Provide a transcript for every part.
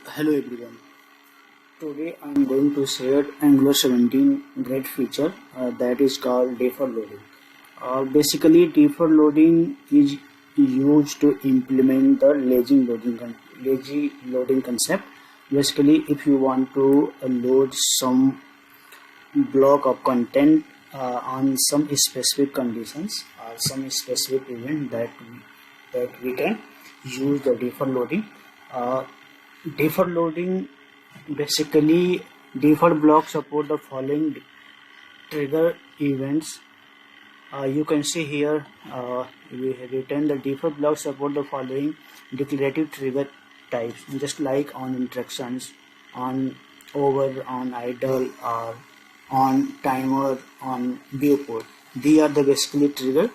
Hello everyone. Today I am going to share Angular 17 great feature that is called deferred loading. Basically, deferred loading is used to implement the lazy loading concept. Basically, if you want to load some block of content on some specific conditions or some specific event that we can use the deferred loading. Uh, Deferred loading basically deferred blocks support the following trigger events. You can see here we have written the deferred blocks support the following declarative trigger types, just like on interactions, on over, on idle, or on timer, on viewport. These are the basically trigger.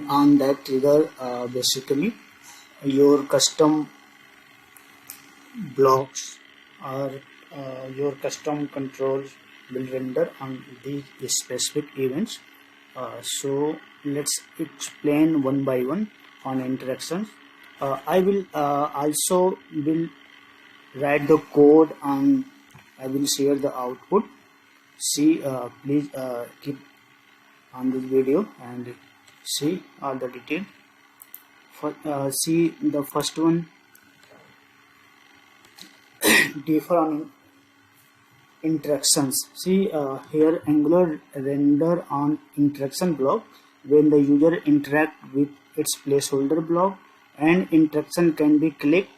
On that trigger, basically your custom blocks or your custom controls will render on these specific events. So let's explain one by one on interactions. I will also will write the code and I will share the output. See, please keep on this video and see all the detail. See the first one, differ on interactions. See here Angular render on interaction block when the user interact with its placeholder block, and interaction can be click,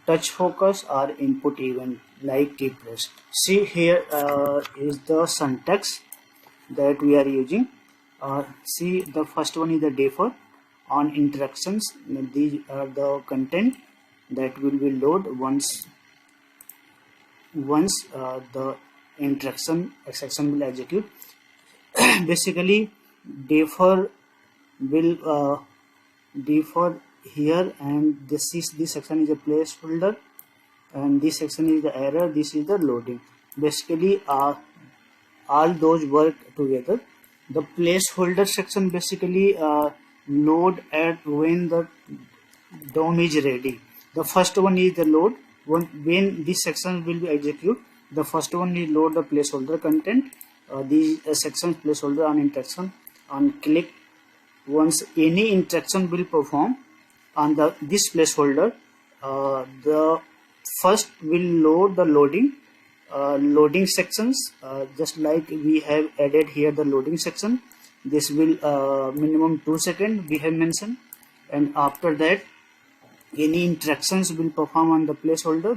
touch focus, or input event like keypress. See here is the syntax that we are using. See the first one is the defer on interactions. These are the content that will be load once the interaction exception will execute. Basically defer will defer here, and this section is a placeholder and this section is the error, this is the loading. Basically all those work together. The placeholder section basically load at when the DOM is ready. The first one is the load. When this section will be execute, the first one is load the placeholder content. These sections placeholder on interaction on click. Once any interaction will perform on this placeholder, the first will load the loading sections, just like we have added here the loading section. This will minimum 2 seconds we have mentioned, and after that any interactions will perform on the placeholder.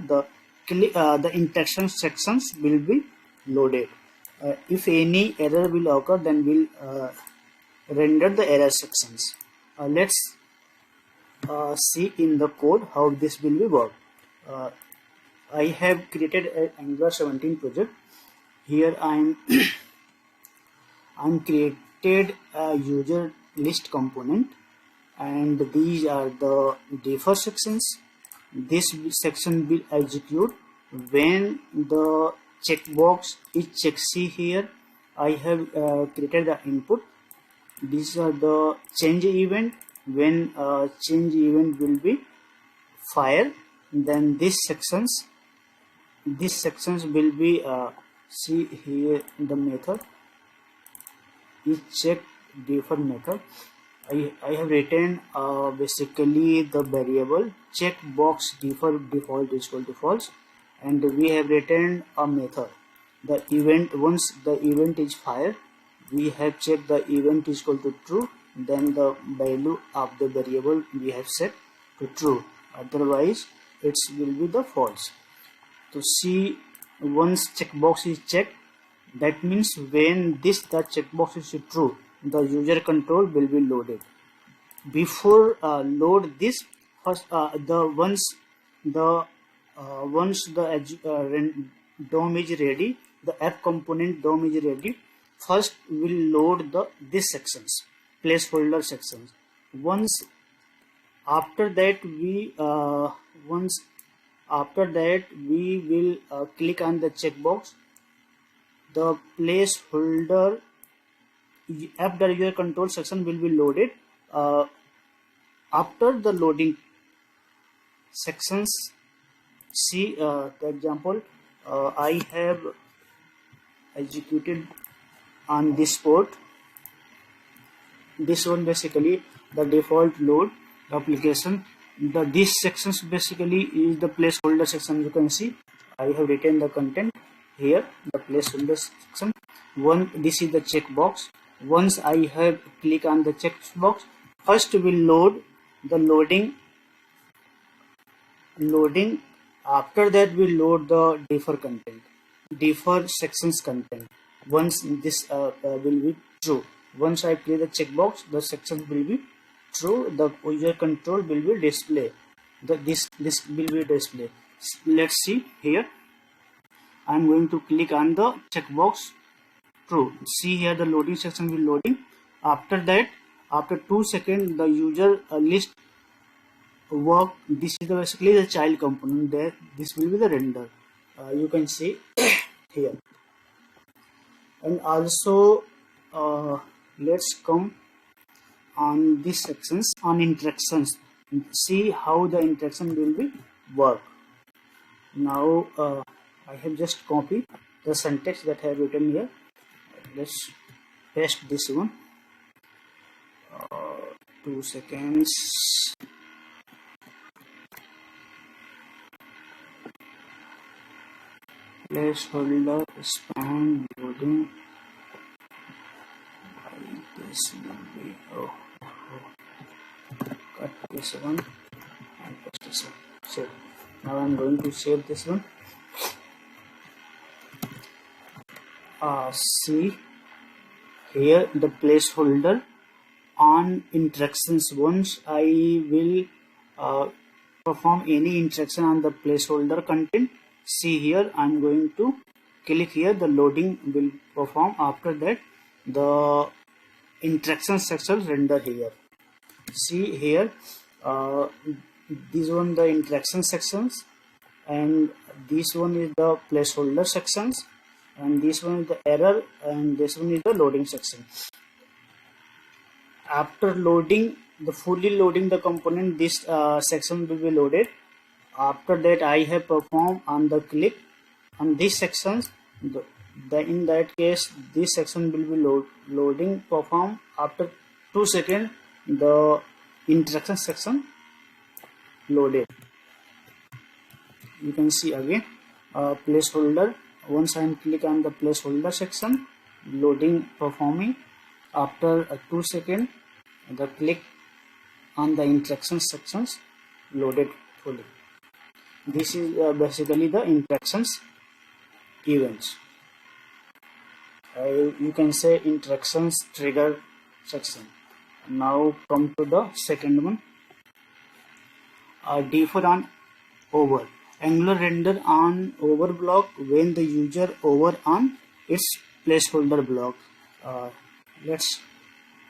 The interaction sections will be loaded. If any error will occur, then we'll render the error sections. Let's see in the code how this will be work. I have created an Angular 17 project. Here I'm created a user list component, and these are the defer sections. This section will execute when the checkbox is checked. See here I have created the input. These are the change event. When change event will be fire, then these sections will be see here the method is check defer method. I have written basically the variable checkbox default is equal to false, and we have written a method. The event, once the event is fire, we have checked the event is equal to true, then the value of the variable we have set to true, otherwise it will be the false. To see once checkbox is checked, that means when the checkbox is true, the user control will be loaded. Before load this, first once the DOM is ready, the app component DOM is ready, first will load this sections, placeholder sections. Once after that we will click on the checkbox, the placeholder app user control section will be loaded. After the loading sections see the example I have executed on this port. This one basically the default load application. These sections basically is the placeholder section. You can see I have written the content here, the placeholder section. This is the checkbox. Once I have click on the checkbox, first will load the loading. After that we load the defer content, defer sections content. Once this will be true, once I play the checkbox, the sections will be true, the user control will be display, this will be display. Let's see here. I'm going to click on the checkbox true. See here the loading section will loading. After that, after 2 seconds, the user list work. This is basically the child component. There this will be the render. You can see here. And also let's come on these sections on interactions. See how the interaction will be work. Now I have just copied the syntax that I have written here. Let's paste this one. 2 seconds. Placeholder span loading. This will be cut this one and paste this one. Save. Now I'm going to save this one. See here the placeholder on interactions. Once I will perform any interaction on the placeholder content, see here I'm going to click here, the loading will perform. After that the interaction section render here. See here this one the interaction sections, and this one is the placeholder sections, and this one is the error, and this one is the loading section. After loading the fully loading the component, this section will be loaded. After that I have performed on the click on these sections. In that case this section will be loading perform. After 2 seconds the interaction section loaded. You can see again placeholder. Once I click on the placeholder section, loading performing. After 2 seconds the click on the interaction sections loaded fully. This is basically the interactions events. You can say interactions trigger section. Now come to the second one. Defer on over. Angular render on over block when the user over on its placeholder block. Let's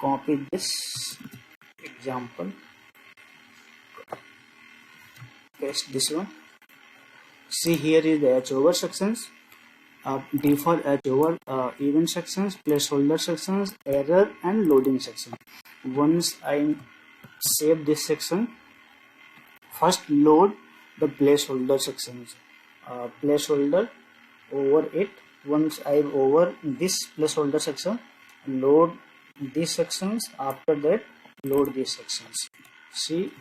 copy this example, paste this one. See here is the h over sections, defer h over event sections, placeholder sections, error and loading section. Once I save this section, first load the placeholder sections, placeholder over it. Once I over this placeholder section, load these sections. After that load these sections. See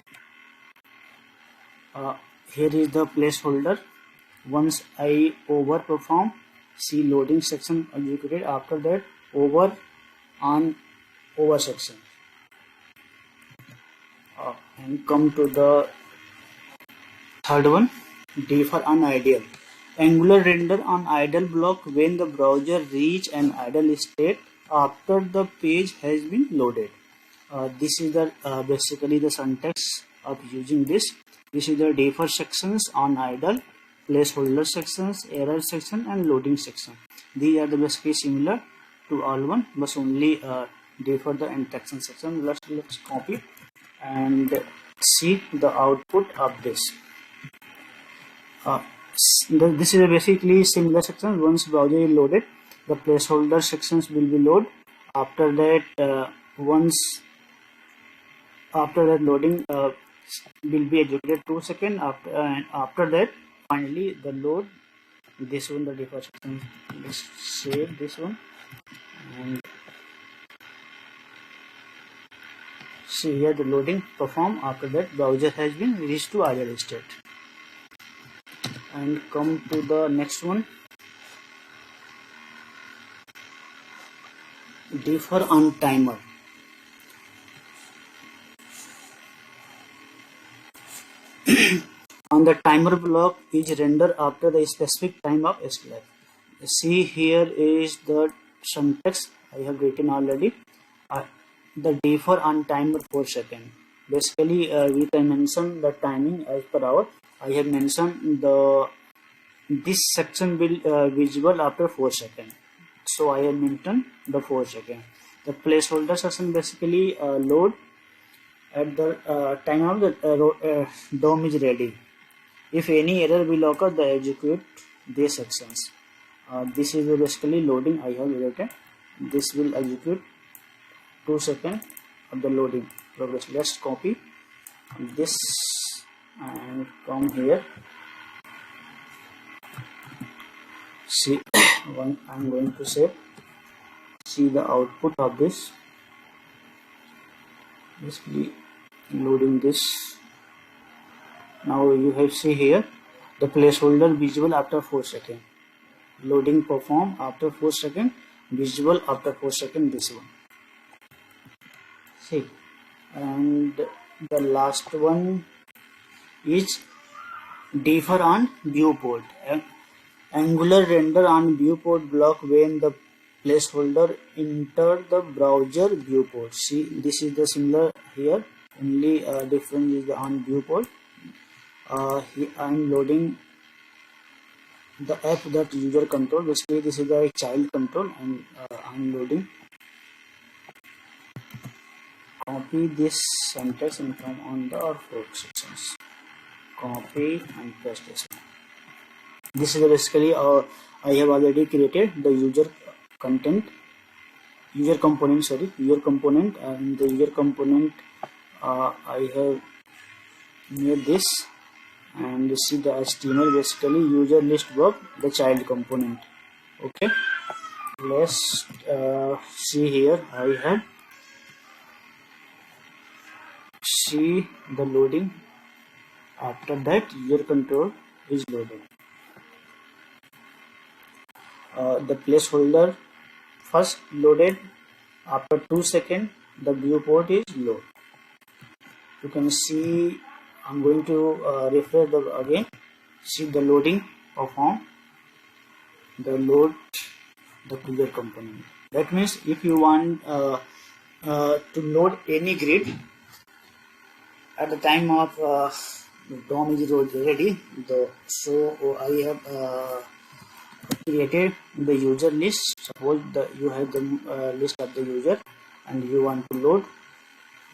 here is the placeholder. Once I over perform, see loading section executed. After that over on over section. And come to the third one, defer on idle. Angular render on idle block when the browser reach an idle state after the page has been loaded. This is the basically the syntax of using this. This is the defer sections on idle, placeholder sections, error section and loading section. These are the basically similar to all one, but only defer the interaction section. Let's copy and see the output of this. This is a basically similar section. Once browser is loaded, the placeholder sections will be loaded. After that after that loading will be executed 2 seconds. After that finally the load, this one, the deferred section. Let's save this one and see here the loading perform. After that browser has been reached to idle state. And come to the next one, defer on timer. On the timer block is rendered after the specific time of escalate. See here is the syntax I have written already. The defer on timer 4 seconds. Basically, we can mention the timing as per hour. I have mentioned this section will visible after 4 seconds. So I have mentioned the 4 seconds. The placeholder section basically load at the time of the DOM is ready. If any error will occur, the execute these sections. This is basically loading I have written. This will execute 2 seconds of the loading progress. Let's copy this and come here. See, I'm going to save. See the output of this. Basically loading this. Now you have see here the placeholder visible after 4 seconds. Loading perform after 4 seconds, visible after 4 seconds, this one. See, and the last one is defer on viewport. Angular render on viewport block when the placeholder enter the browser viewport. See, this is the similar here, only difference is on viewport. I'm loading the app that user control. Basically this is the child control, and I'm loading. Copy this syntax and come on the fork sections. Copy and paste this one. This is basically I have already created the user component, and the user component I have made this. And you see the HTML basically user list work, the child component. Okay, let's see here. I have see the loading. After that user control is loaded. The placeholder first loaded. After 2 seconds the viewport is load. You can see. I'm going to refresh again. See the loading perform. The load the user component. That means if you want to load any grid at the time of DOM is ready, so I have created the user list. Suppose you have the list of the user and you want to load.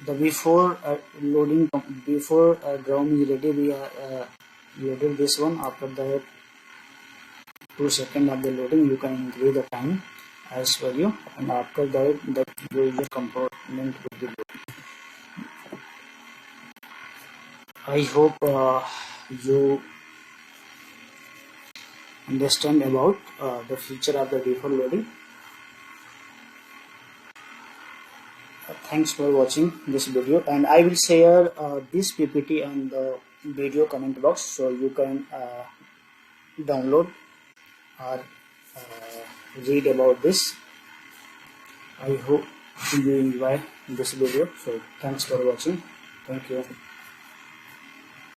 The before loading, before DOM is ready, we loaded this one. After that 2 seconds of the loading, you can increase the time as per you, and after that the user component will be loaded. I hope you understand about the feature of the deferred loading. Thanks for watching this video, and I will share this PPT and the video comment box, so you can download or read about this. I hope you enjoy this video. So thanks for watching. Thank you.